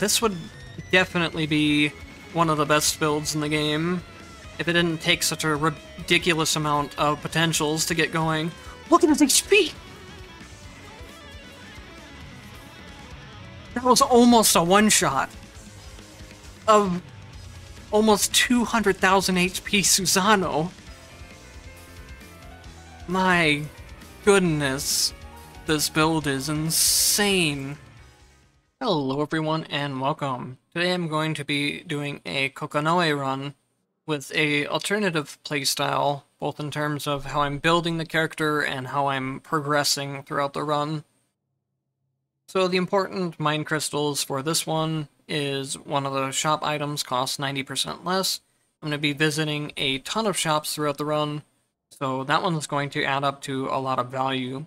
this would definitely be one of the best builds in the game if it didn't take such a ridiculous amount of potentials to get going. Look at his HP! That was almost a one-shot of almost 200,000 HP Susanoo. My goodness, this build is insane. Hello everyone and welcome. Today I'm going to be doing a Susanoo run with a alternative playstyle, both in terms of how I'm building the character and how I'm progressing throughout the run. So the important mine crystals for this one is one of the shop items costs 90% less. I'm going to be visiting a ton of shops throughout the run, so that one's going to add up to a lot of value.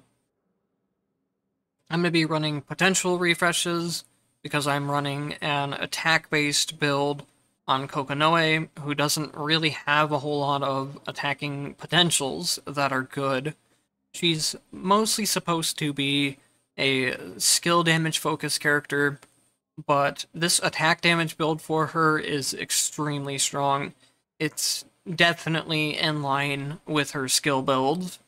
I'm going to be running potential refreshes because I'm running an attack-based build on Susanoo, who doesn't really have a whole lot of attacking potentials that are good. She's mostly supposed to be a skill damage focused character, but this attack damage build for her is extremely strong. It's definitely in line with her skill build.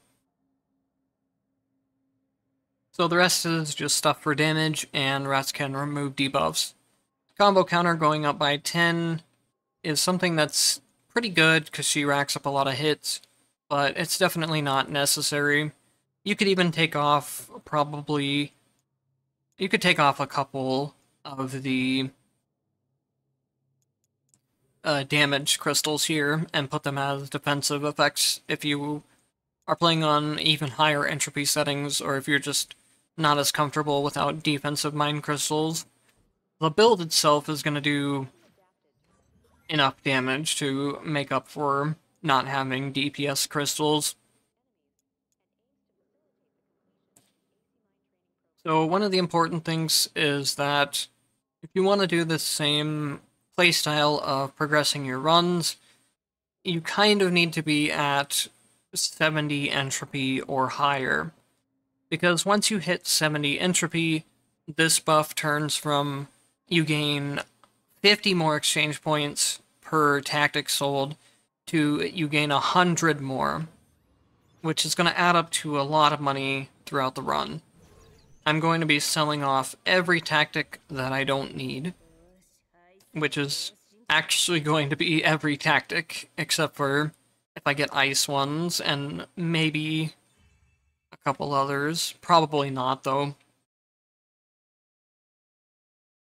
So the rest is just stuff for damage, and rats can remove debuffs. Combo counter going up by 10 is something that's pretty good because she racks up a lot of hits, but it's definitely not necessary. You could even take off you could take off a couple of the damage crystals here and put them as defensive effects if you are playing on even higher entropy settings, or if you're just not as comfortable without defensive mine crystals. The build itself is going to do enough damage to make up for not having DPS crystals. So one of the important things is that if you want to do the same playstyle of progressing your runs, you kind of need to be at 70 entropy or higher. Because once you hit 70 entropy, this buff turns from you gain 50 more exchange points per tactic sold to you gain 100 more, which is going to add up to a lot of money throughout the run. I'm going to be selling off every tactic that I don't need, which is actually going to be every tactic, except for if I get ice ones, and maybe a couple others. Probably not, though.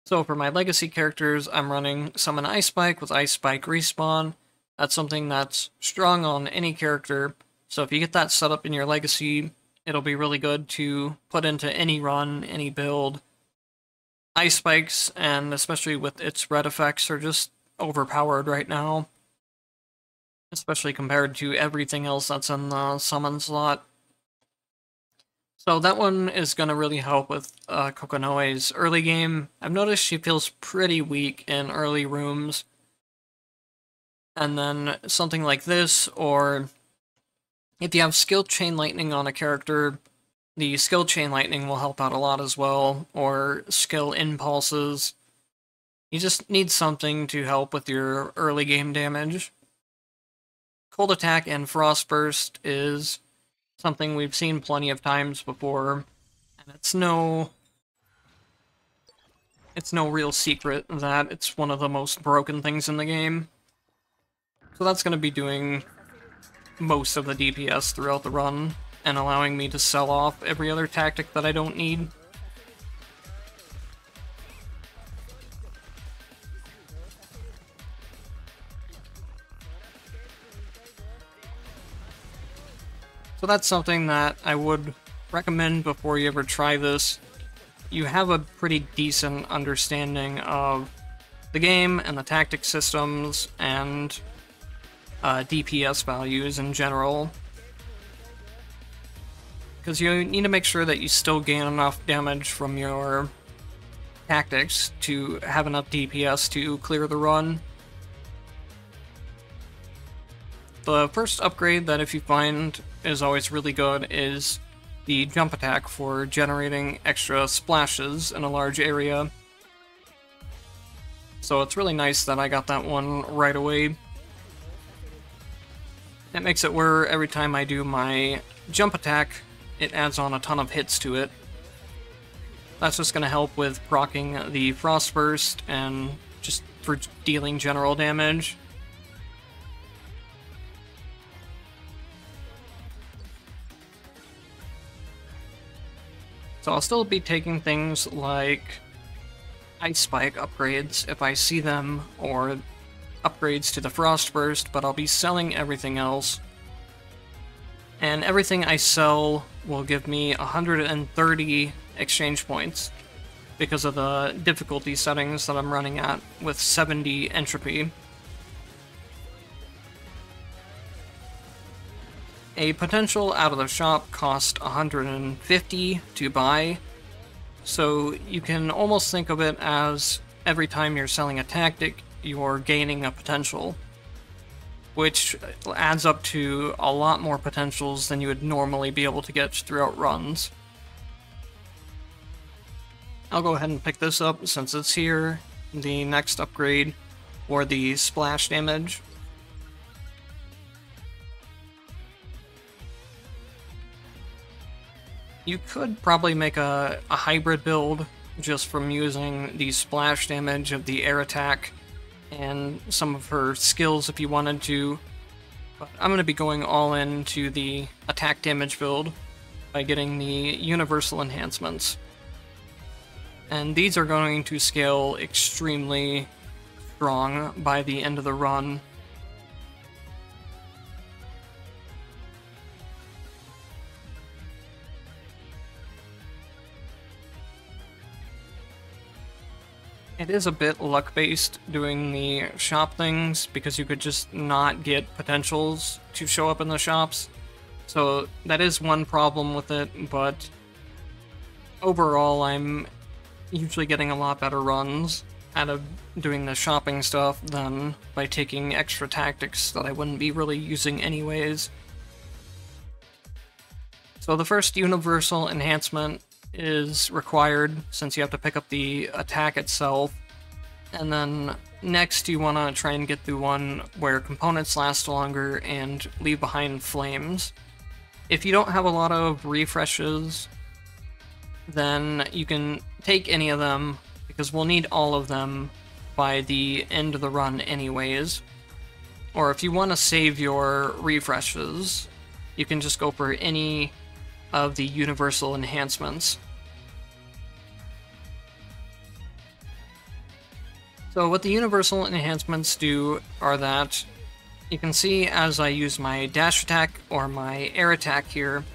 So for my legacy characters, I'm running Summon Ice Spike with Ice Spike Respawn. That's something that's strong on any character, so if you get that set up in your legacy, it'll be really good to put into any run, any build. Ice Spikes, and especially with its red effects, are just overpowered right now, especially compared to everything else that's in the summon slot. So that one is going to really help with Susanoo's early game. I've noticed she feels pretty weak in early rooms. And then something like this, or if you have Skill Chain Lightning on a character, the Skill Chain Lightning will help out a lot as well, or Skill Impulses. You just need something to help with your early game damage. Cold Attack and Frost Burst is something we've seen plenty of times before, and it's no real secret that it's one of the most broken things in the game. So that's going to be doing most of the DPS throughout the run, and allowing me to sell off every other tactic that I don't need. So that's something that I would recommend before you ever try this. You have a pretty decent understanding of the game and the tactic systems and DPS values in general, because you need to make sure that you still gain enough damage from your tactics to have enough DPS to clear the run. The first upgrade that if you find is always really good is the jump attack for generating extra splashes in a large area. So it's really nice that I got that one right away. That makes it where every time I do my jump attack, it adds on a ton of hits to it. That's just going to help with proccing the Frost Burst and just for dealing general damage. So I'll still be taking things like Ice Spike upgrades if I see them, or upgrades to the Frost Burst, but I'll be selling everything else. And everything I sell will give me 130 exchange points because of the difficulty settings that I'm running at with 70 entropy. A potential out of the shop cost 150 to buy, so you can almost think of it as every time you're selling a tactic, you're gaining a potential, which adds up to a lot more potentials than you would normally be able to get throughout runs. I'll go ahead and pick this up since it's here, the next upgrade, or the splash damage. You could probably make a hybrid build just from using the splash damage of the air attack and some of her skills if you wanted to, but I'm going to be going all into the attack damage build by getting the universal enhancements. And these are going to scale extremely strong by the end of the run. It is a bit luck-based doing the shop things, because you could just not get potentials to show up in the shops. So that is one problem with it, but overall I'm usually getting a lot better runs out of doing the shopping stuff than by taking extra tactics that I wouldn't be really using anyways. So the first universal enhancement is required since you have to pick up the attack itself, and then next you want to try and get the one where components last longer and leave behind flames. If you don't have a lot of refreshes, then you can take any of them, because we'll need all of them by the end of the run anyways. Or if you want to save your refreshes, you can just go for any of the universal enhancements. So what the universal enhancements do are that you can see as I use my dash attack or my air attack here,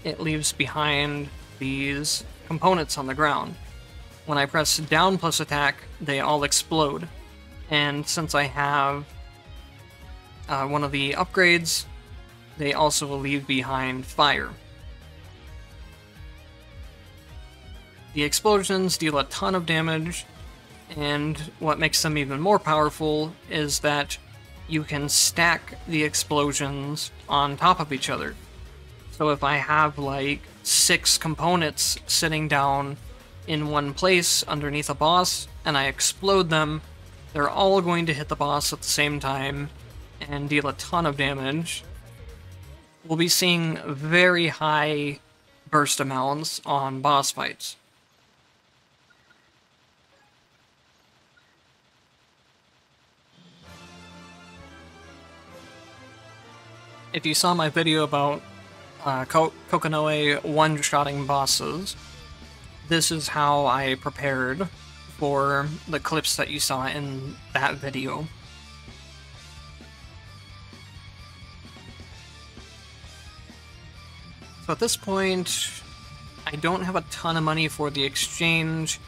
it leaves behind these components on the ground. When I press down plus attack, they all explode. And since I have one of the upgrades, they also will leave behind fire. The explosions deal a ton of damage, and what makes them even more powerful is that you can stack the explosions on top of each other. So if I have like 6 components sitting down in one place underneath a boss, and I explode them, they're all going to hit the boss at the same time and deal a ton of damage. We'll be seeing very high burst amounts on boss fights. If you saw my video about Kokonoe one-shotting bosses, this is how I prepared for the clips that you saw in that video. So at this point, I don't have a ton of money for the exchange.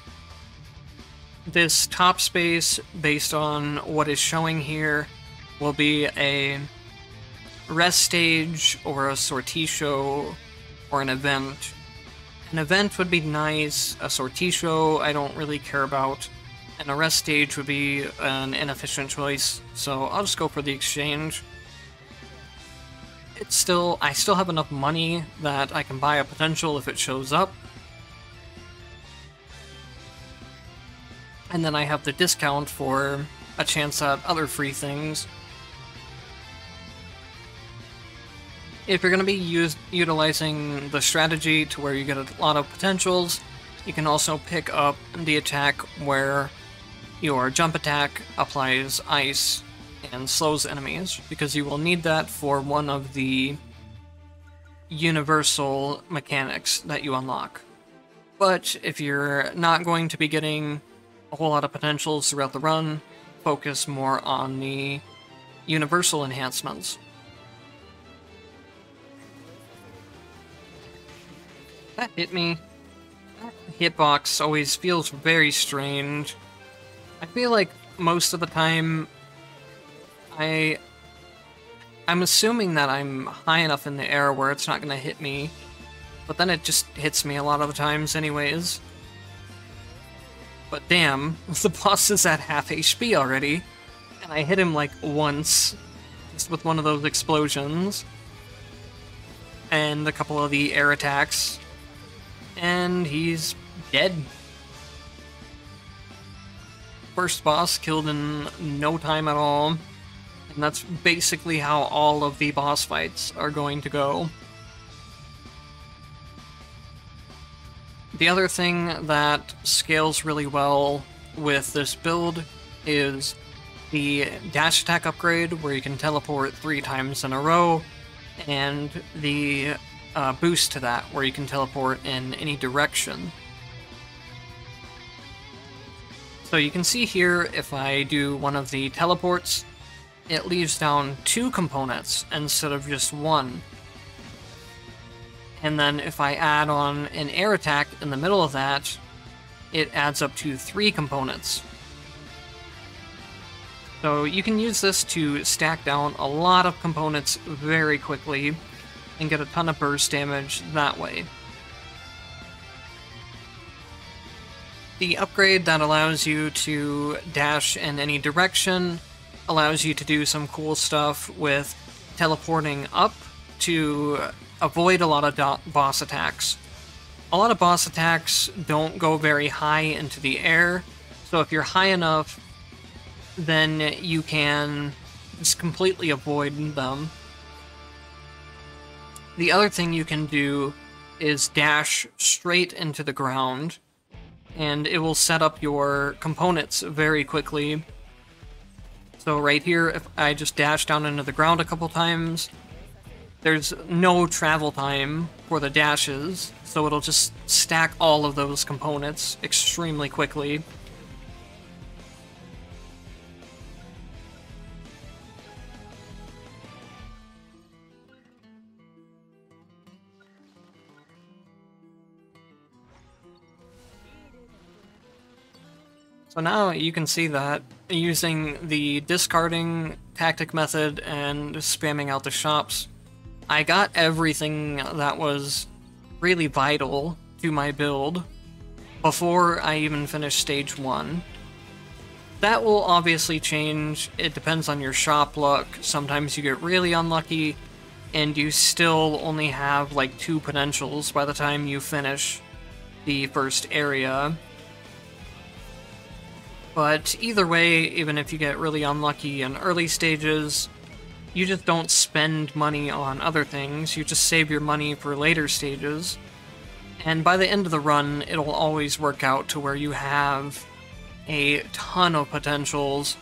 This top space, based on what is showing here, will be a rest stage or a sortie show or an event. An event would be nice, a sortie show I don't really care about, and a rest stage would be an inefficient choice, so I'll just go for the exchange. I still have enough money that I can buy a potential if it shows up. and then I have the discount for a chance at other free things. If you're going to be utilizing the strategy to where you get a lot of potentials, you can also pick up the attack where your jump attack applies ice and slows enemies, because you will need that for one of the universal mechanics that you unlock. But if you're not going to be getting a whole lot of potentials throughout the run, focus more on the universal enhancements. That hit me. That hitbox always feels very strange. I feel like most of the time I'm assuming that I'm high enough in the air where it's not going to hit me, but then it just hits me a lot of the times anyways. But damn, the boss is at half HP already, and I hit him like once, just with one of those explosions, and a couple of the air attacks, and he's dead. First boss killed in no time at all. And that's basically how all of the boss fights are going to go. The other thing that scales really well with this build is the dash attack upgrade, where you can teleport 3 times in a row, and the boost to that, where you can teleport in any direction. So you can see here, if I do one of the teleports, it leaves down 2 components instead of just 1. And then if I add on an air attack in the middle of that, it adds up to 3 components. So you can use this to stack down a lot of components very quickly and get a ton of burst damage that way. The upgrade that allows you to dash in any direction allows you to do some cool stuff with teleporting up to avoid a lot of boss attacks. A lot of boss attacks don't go very high into the air, so if you're high enough, then you can just completely avoid them. The other thing you can do is dash straight into the ground, and it will set up your components very quickly. So right here, if I just dash down into the ground a couple times, there's no travel time for the dashes, so it'll just stack all of those components extremely quickly. So now you can see that using the discarding tactic method and spamming out the shops, I got everything that was really vital to my build before I even finished stage 1. That will obviously change. It depends on your shop luck. Sometimes you get really unlucky and you still only have like 2 potentials by the time you finish the first area. But either way, even if you get really unlucky in early stages, you just don't spend money on other things, you just save your money for later stages. And by the end of the run, it'll always work out to where you have a ton of potentials.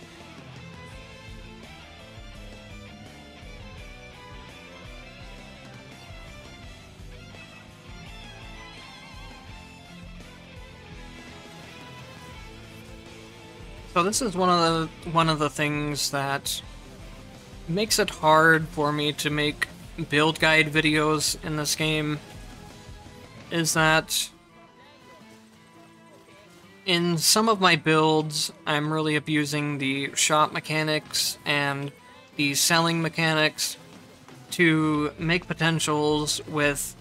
So this is one of the things that makes it hard for me to make build guide videos in this game, is that in some of my builds, I'm really abusing the shop mechanics and the selling mechanics to make potentials with,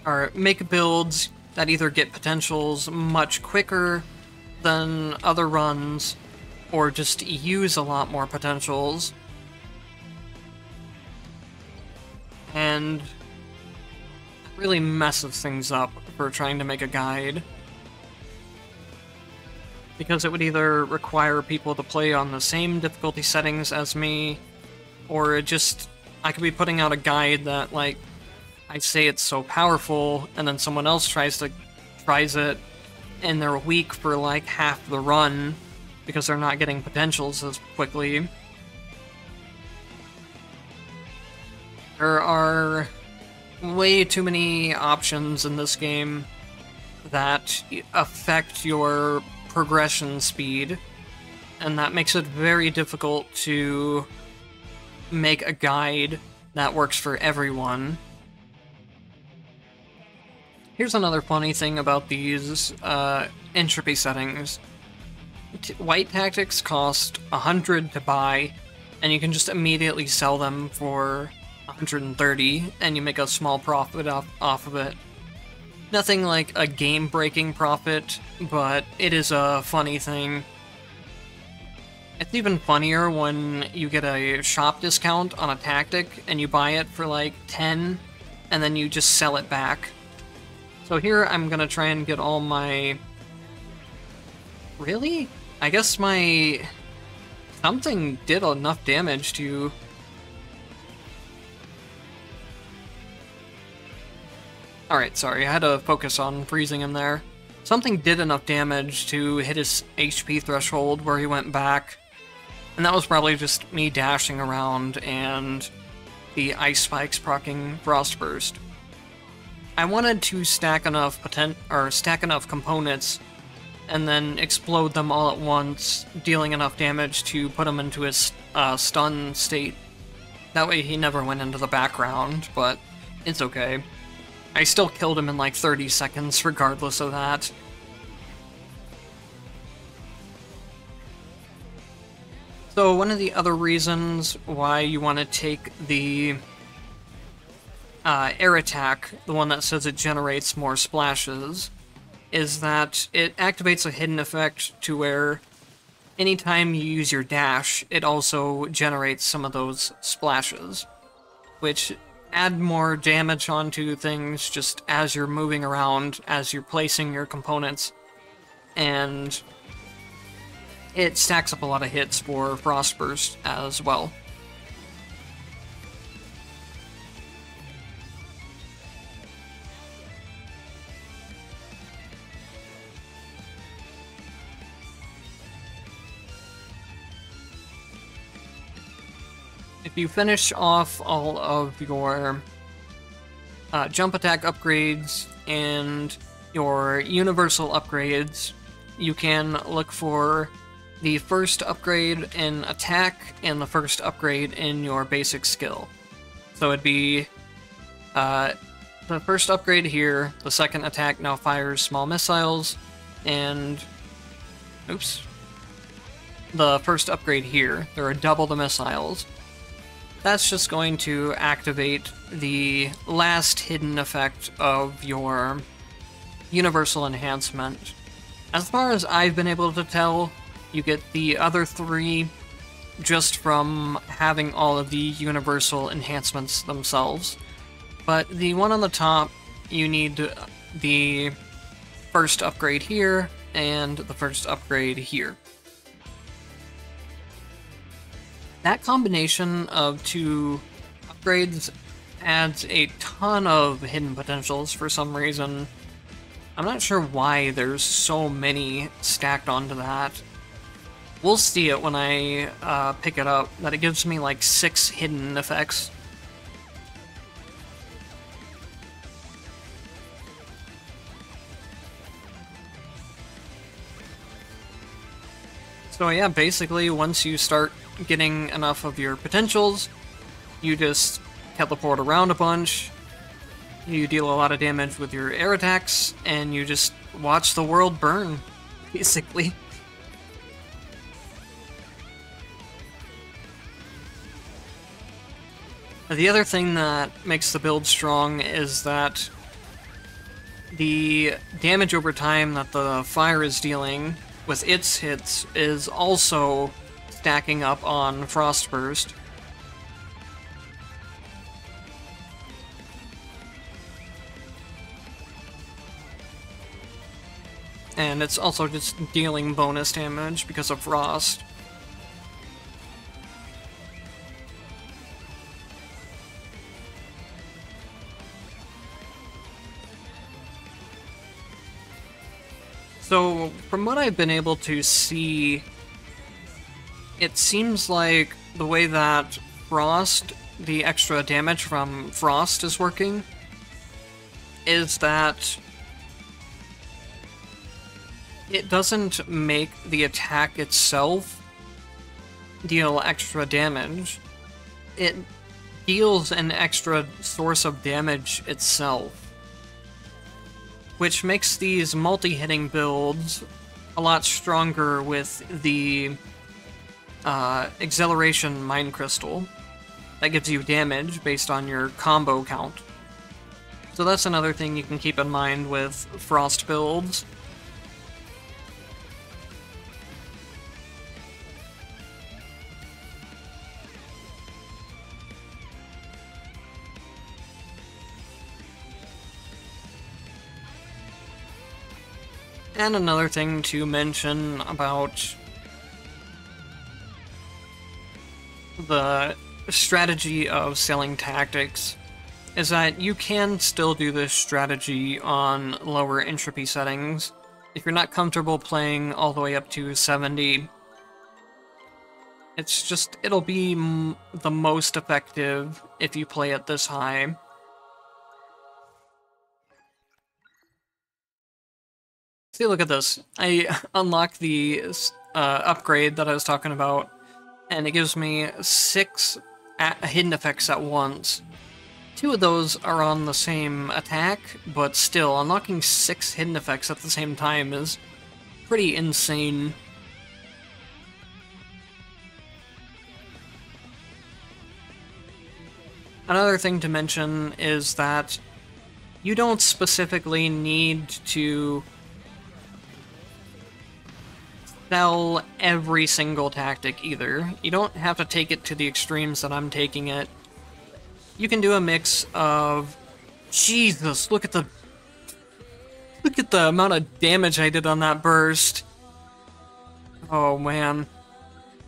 or make builds that either get potentials much quicker than other runs, or just use a lot more potentials. And really messes things up for trying to make a guide. because it would either require people to play on the same difficulty settings as me, or I could be putting out a guide that, like, I say it's so powerful, and then someone else tries it, and they're weak for like half the run because they're not getting potentials as quickly. There are way too many options in this game that affect your progression speed, and that makes it very difficult to make a guide that works for everyone. Here's another funny thing about these entropy settings. White tactics cost 100 to buy, and you can just immediately sell them for 130, and you make a small profit off of it. Nothing like a game-breaking profit, but it is a funny thing. It's even funnier when you get a shop discount on a tactic, and you buy it for like 10, and then you just sell it back. So here I'm gonna try and get all my... Really? I guess my... Something did enough damage to... Alright, sorry, I had to focus on freezing him there. Something did enough damage to hit his HP threshold where he went back. And that was probably just me dashing around and the ice spikes proccing Frost Burst. I wanted to stack enough components and then explode them all at once, dealing enough damage to put him into his stun state. That way he never went into the background, but it's okay. I still killed him in like 30 seconds regardless of that. So one of the other reasons why you want to take the air attack, the one that says it generates more splashes, is that it activates a hidden effect to where anytime you use your dash, it also generates some of those splashes, which add more damage onto things just as you're moving around, as you're placing your components, and it stacks up a lot of hits for Frost Burst as well. If you finish off all of your jump attack upgrades and your universal upgrades, you can look for the first upgrade in attack and the first upgrade in your basic skill. So it'd be the first upgrade here, the second attack now fires small missiles, and the first upgrade here, there are double the missiles. That's just going to activate the last hidden effect of your universal enhancement. As far as I've been able to tell, you get the other three just from having all of the universal enhancements themselves. But the one on the top, you need the first upgrade here and the first upgrade here. That combination of two upgrades adds a ton of hidden potentials for some reason. I'm not sure why there's so many stacked onto that. We'll see it when I pick it up, that it gives me like 6 hidden effects. So yeah, basically once you start getting enough of your potentials, you just teleport around a bunch, you deal a lot of damage with your air attacks, and you just watch the world burn, basically. The other thing that makes the build strong is that the damage over time that the fire is dealing with its hits is also stacking up on Frost Burst. and it's also just dealing bonus damage because of Frost. So, from what I've been able to see, it seems like the way that Frost, the extra damage from Frost is working, is that it doesn't make the attack itself deal extra damage. It deals an extra source of damage itself, which makes these multi-hitting builds a lot stronger with the Acceleration Mind Crystal. That gives you damage based on your combo count. So that's another thing you can keep in mind with Frost builds. And another thing to mention about the strategy of selling tactics is that you can still do this strategy on lower entropy settings. If you're not comfortable playing all the way up to 70, it's just, it'll be the most effective if you play it this high. See, look at this. I unlock the upgrade that I was talking about, and it gives me 6 hidden effects at once. 2 of those are on the same attack, but still, unlocking 6 hidden effects at the same time is pretty insane. Another thing to mention is that you don't specifically need to sell every single tactic either. You don't have to take it to the extremes that I'm taking it. You can do a mix of... Jesus, look at the amount of damage I did on that burst. Oh man.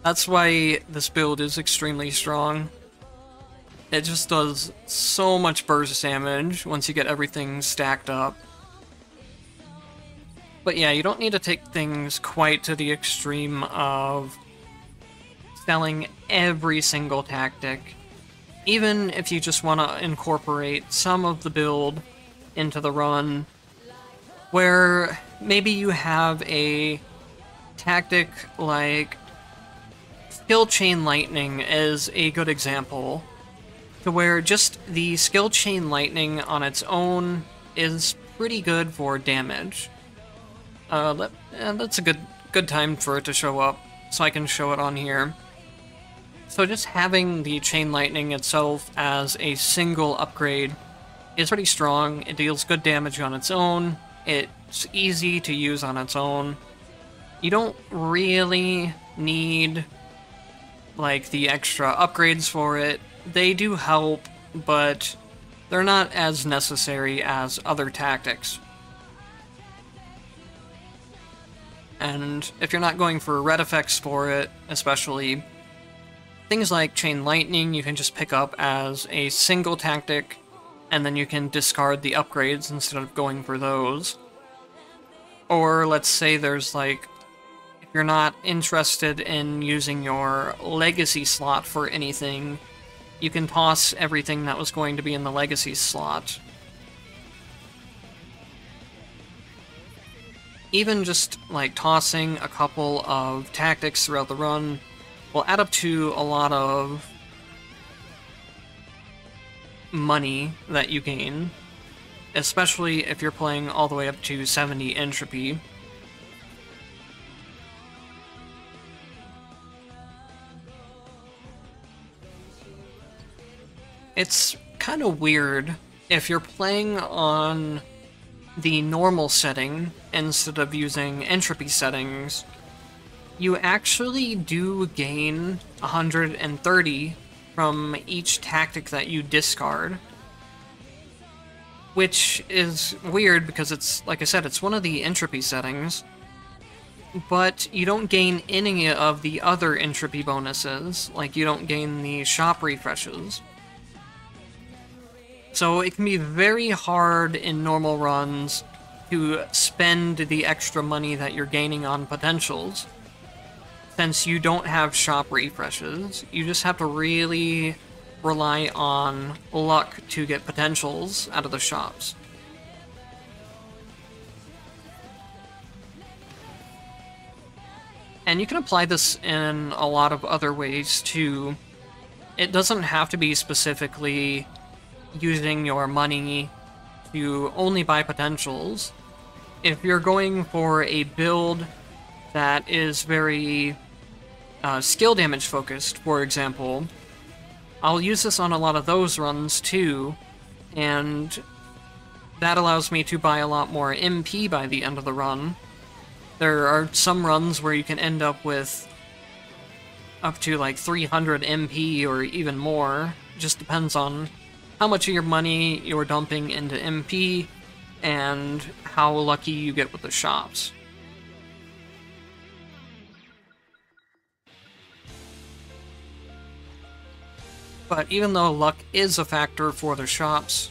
That's why this build is extremely strong. It just does so much burst damage once you get everything stacked up. But yeah, you don't need to take things quite to the extreme of selling every single tactic. Even if you just want to incorporate some of the build into the run, where maybe you have a tactic like Skill Chain Lightning is a good example, to where just the Skill Chain Lightning on its own is pretty good for damage. That's a good time for it to show up, so I can show it on here. So just having the Chain Lightning itself as a single upgrade is pretty strong. It deals good damage on its own. It's easy to use on its own. You don't really need, like, the extra upgrades for it. They do help, but they're not as necessary as other tactics. And if you're not going for red effects for it, especially, things like Chain Lightning you can just pick up as a single tactic, and then you can discard the upgrades instead of going for those. Or let's say there's like, if you're not interested in using your legacy slot for anything, you can toss everything that was going to be in the legacy slot. Even just, like, tossing a couple of tactics throughout the run will add up to a lot of money that you gain, especially if you're playing all the way up to 70 entropy. It's kind of weird if you're playing on the normal setting instead of using entropy settings. You actually do gain 130 from each tactic that you discard. which is weird because it's, like I said, it's one of the entropy settings, but you don't gain any of the other entropy bonuses, like you don't gain the shop refreshes. So it can be very hard in normal runs to spend the extra money that you're gaining on potentials, since you don't have shop refreshes. You just have to really rely on luck to get potentials out of the shops. And you can apply this in a lot of other ways too. It doesn't have to be specifically using your money to only buy potentials. If you're going for a build that is very skill damage focused, for example, I'll use this on a lot of those runs too, and that allows me to buy a lot more MP by the end of the run. There are some runs where you can end up with up to like 300 MP or even more. Just depends on how much of your money you're dumping into MP and how lucky you get with the shops. But even though luck is a factor for the shops,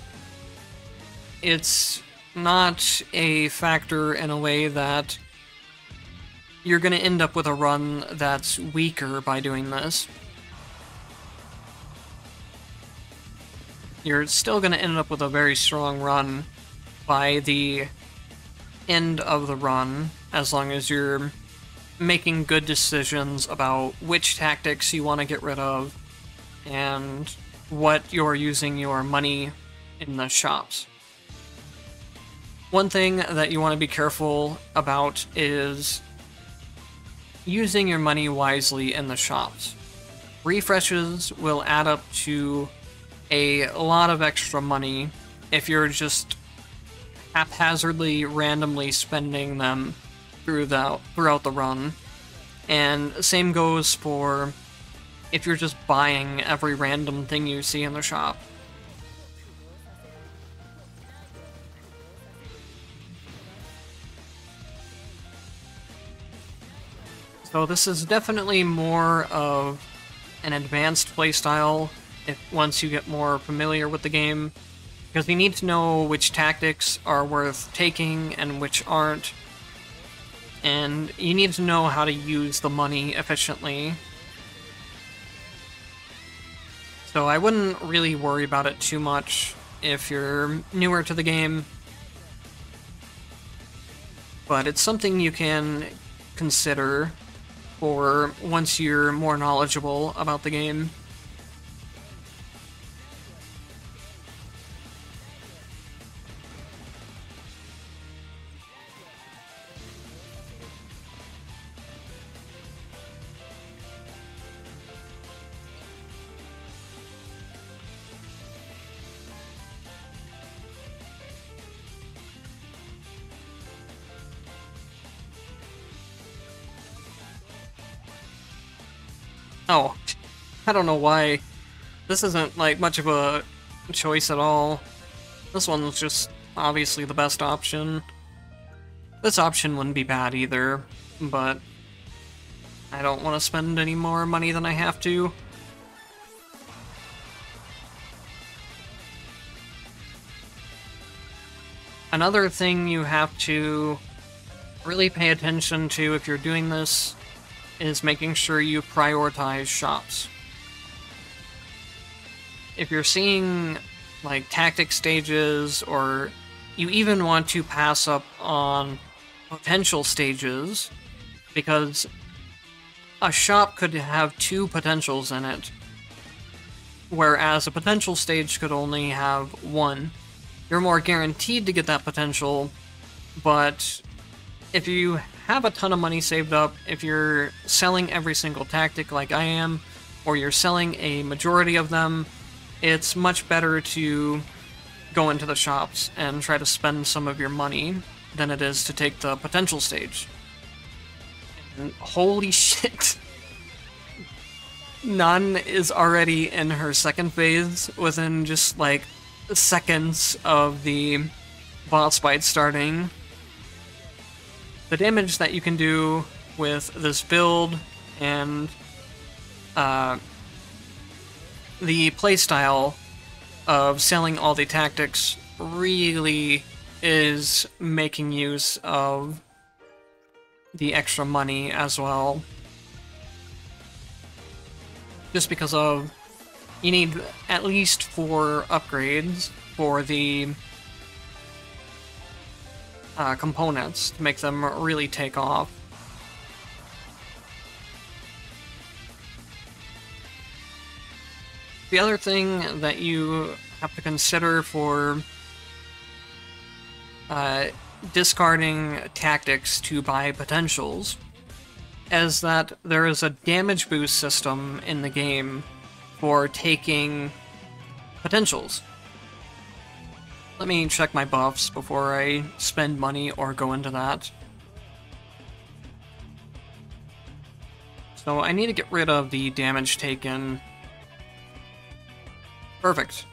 it's not a factor in a way that you're going to end up with a run that's weaker by doing this. You're still going to end up with a very strong run by the end of the run, as long as you're making good decisions about which tactics you want to get rid of and what you're using your money in the shops. One thing that you want to be careful about is using your money wisely in the shops. Refreshes will add up to a lot of extra money if you're just haphazardly, randomly spending them throughout the run. And same goes for if you're just buying every random thing you see in the shop. So this is definitely more of an advanced playstyle once you get more familiar with the game, because you need to know which tactics are worth taking and which aren't, and you need to know how to use the money efficiently. So I wouldn't really worry about it too much if you're newer to the game, but it's something you can consider for once you're more knowledgeable about the game. Oh, I don't know why. This isn't, like, much of a choice at all. This one's just obviously the best option. This option wouldn't be bad either, but I don't want to spend any more money than I have to. Another thing you have to really pay attention to if you're doing this is making sure you prioritize shops. If you're seeing like tactic stages, or you even want to pass up on potential stages, because a shop could have 2 potentials in it, whereas a potential stage could only have 1. You're more guaranteed to get that potential, but if you have a ton of money saved up, if you're selling every single tactic like I am, or you're selling a majority of them, it's much better to go into the shops and try to spend some of your money than it is to take the potential stage. And holy shit! Nun is already in her second phase within just like seconds of the boss fight starting, the damage that you can do with this build and the playstyle of selling all the tactics really is making use of the extra money as well. Just because of, you need at least 4 upgrades for the components to make them really take off. The other thing that you have to consider for discarding tactics to buy potentials is that there is a damage boost system in the game for taking potentials. Let me check my buffs before I spend money or go into that. So I need to get rid of the damage taken. Perfect.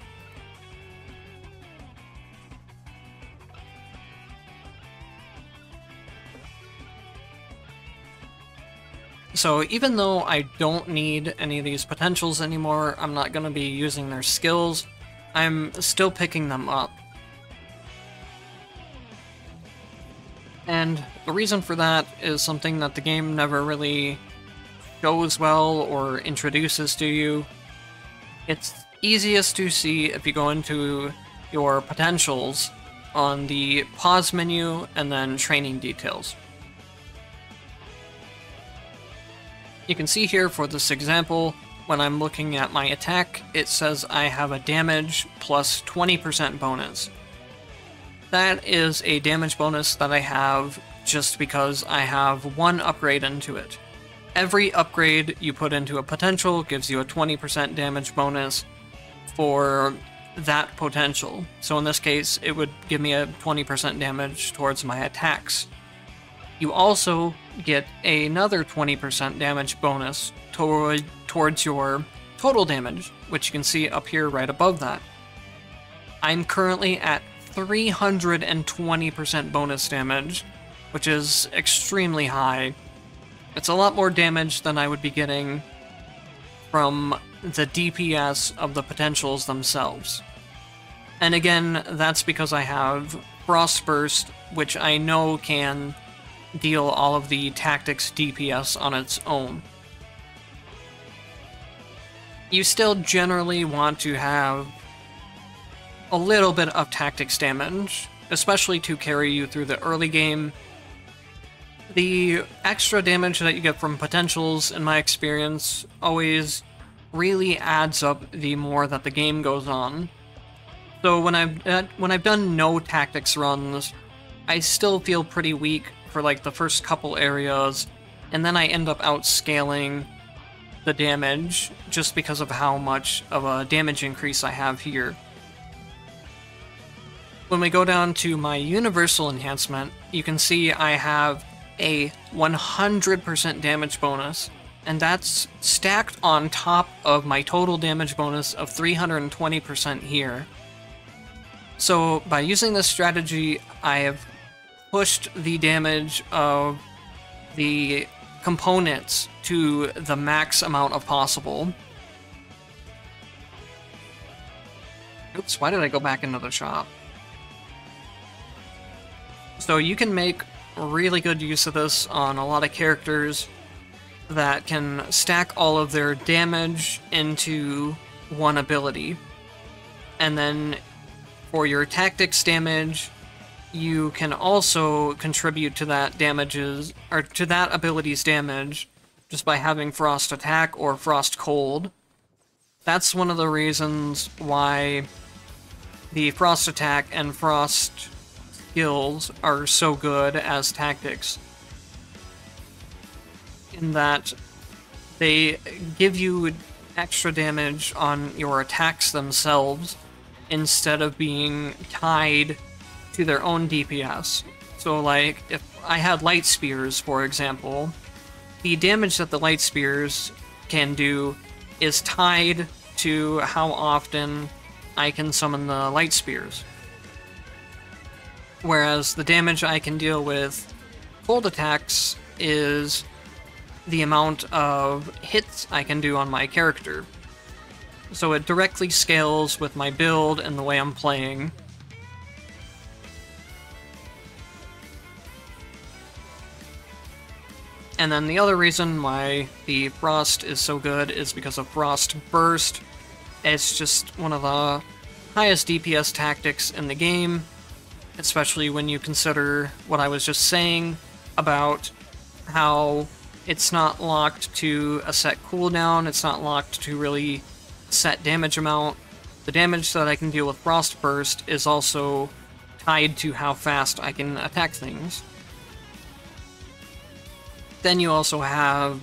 So even though I don't need any of these potentials anymore, I'm not going to be using their skills, I'm still picking them up. And the reason for that is something that the game never really shows well or introduces to you. It's easiest to see if you go into your potentials on the pause menu and then training details. You can see here for this example, when I'm looking at my attack, it says I have a damage plus 20% bonus. That is a damage bonus that I have just because I have 1 upgrade into it. Every upgrade you put into a potential gives you a 20% damage bonus for that potential. So in this case, it would give me a 20% damage towards my attacks. You also get another 20% damage bonus towards your total damage, which you can see up here right above that. I'm currently at 320% bonus damage, which is extremely high. It's a lot more damage than I would be getting from the DPS of the potentials themselves. And again, that's because I have Frost Burst, which I know can deal all of the tactics DPS on its own. You still generally want to have a little bit of tactics damage, especially to carry you through the early game. The extra damage that you get from potentials, in my experience, always really adds up the more that the game goes on. So when I've done no tactics runs, I still feel pretty weak for like the first couple areas, and then I end up outscaling the damage just because of how much of a damage increase I have here. When we go down to my universal enhancement, you can see I have a 100% damage bonus, and that's stacked on top of my total damage bonus of 320% here. So by using this strategy, I have pushed the damage of the components to the max amount of possible. Oops, why did I go back into the shop? So you can make really good use of this on a lot of characters that can stack all of their damage into one ability. And then for your tactics damage, you can also contribute to that damages, or to that ability's damage, just by having Frost Attack or Frost Cold. That's one of the reasons why the Frost Attack and Frost skills are so good as tactics, in that they give you extra damage on your attacks themselves instead of being tied to their own DPS. So like, if I had Light Spears, for example, the damage that the Light Spears can do is tied to how often I can summon the light spears. Whereas the damage I can deal with cold attacks is the amount of hits I can do on my character. So it directly scales with my build and the way I'm playing. And then the other reason why the Frost is so good is because of Frost Burst. It's just one of the highest DPS tactics in the game, especially when you consider what I was just saying about how it's not locked to a set cooldown, it's not locked to really set damage amount. The damage that I can deal with Frost Burst is also tied to how fast I can attack things. Then you also have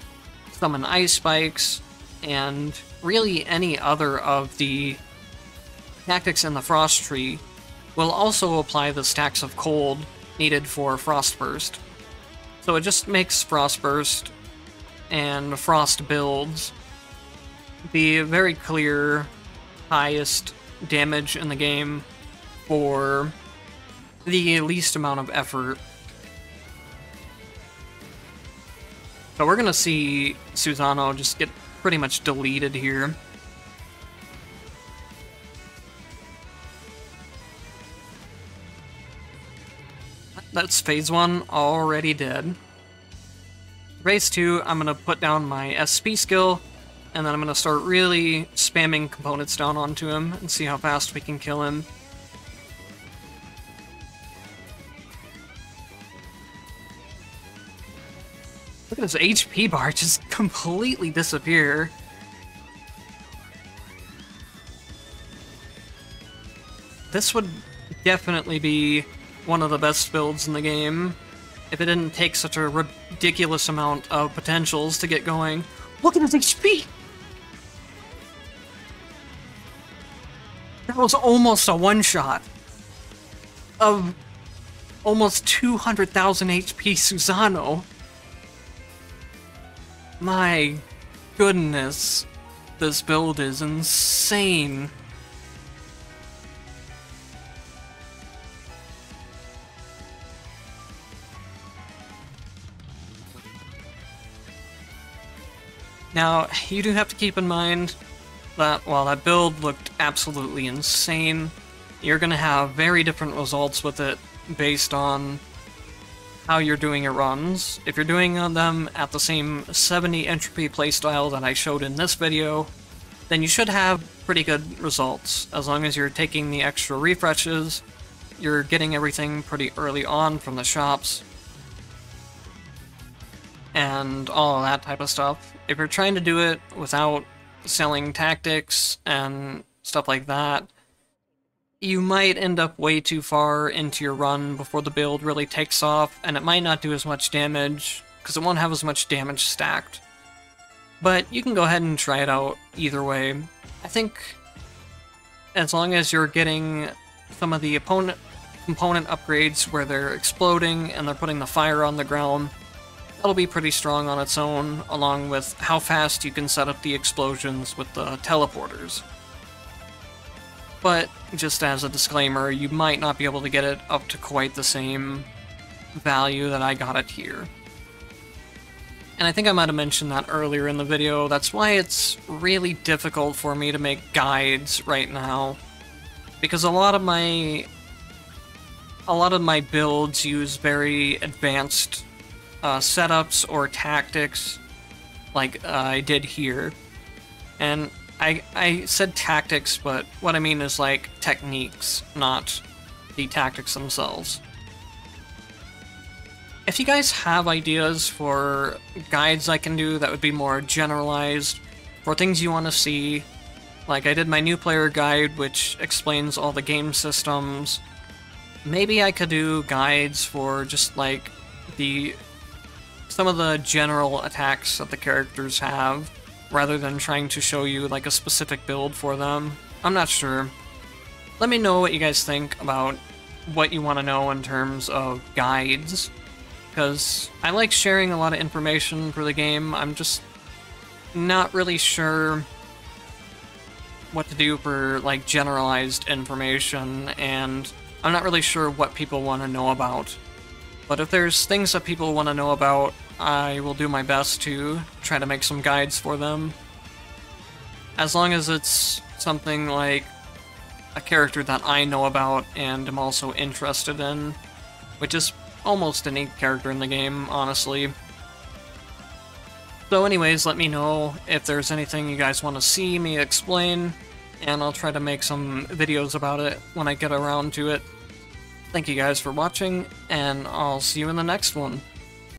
Summon Ice Spikes, and really any other of the tactics in the Frost Tree will also apply the stacks of cold needed for Frost Burst. So it just makes Frost Burst and Frost builds the very clear highest damage in the game for the least amount of effort. So we're gonna see Susanoo just get pretty much deleted here. That's phase 1 already dead. Phase 2, I'm gonna put down my SP skill, and then I'm gonna start really spamming components down onto him and see how fast we can kill him. Look at his HP bar just completely disappear. This would definitely be one of the best builds in the game if it didn't take such a ridiculous amount of potentials to get going. Look at his HP! That was almost a one-shot of almost 200,000 HP Susanoo. My goodness, this build is insane. Now, you do have to keep in mind that while that build looked absolutely insane, you're going to have very different results with it based on how you're doing your runs. If you're doing them at the same 70 entropy playstyle that I showed in this video, then you should have pretty good results. As long as you're taking the extra refreshes, you're getting everything pretty early on from the shops, and all of that type of stuff. If you're trying to do it without selling tactics and stuff like that, you might end up way too far into your run before the build really takes off, and it might not do as much damage, because it won't have as much damage stacked. But you can go ahead and try it out either way. I think as long as you're getting some of the component upgrades where they're exploding and they're putting the fire on the ground, that'll be pretty strong on its own, along with how fast you can set up the explosions with the teleporters. But, just as a disclaimer, you might not be able to get it up to quite the same value that I got it here. And I think I might have mentioned that earlier in the video. That's why it's really difficult for me to make guides right now, because a lot of my builds use very advanced setups or tactics, like I did here. And I said tactics, but what I mean is like techniques, not the tactics themselves. If you guys have ideas for guides I can do that would be more generalized, for things you want to see, like I did my new player guide which explains all the game systems, maybe I could do guides for just like some of the general attacks that the characters have, rather than trying to show you like a specific build for them. I'm not sure. Let me know what you guys think about what you want to know in terms of guides, because I like sharing a lot of information for the game. I'm just not really sure what to do for, like, generalized information, and I'm not really sure what people want to know about. But if there's things that people want to know about, I will do my best to try to make some guides for them. As long as it's something like a character that I know about and am also interested in, which is almost any character in the game, honestly. So anyways, let me know if there's anything you guys want to see me explain, and I'll try to make some videos about it when I get around to it. Thank you guys for watching, and I'll see you in the next one.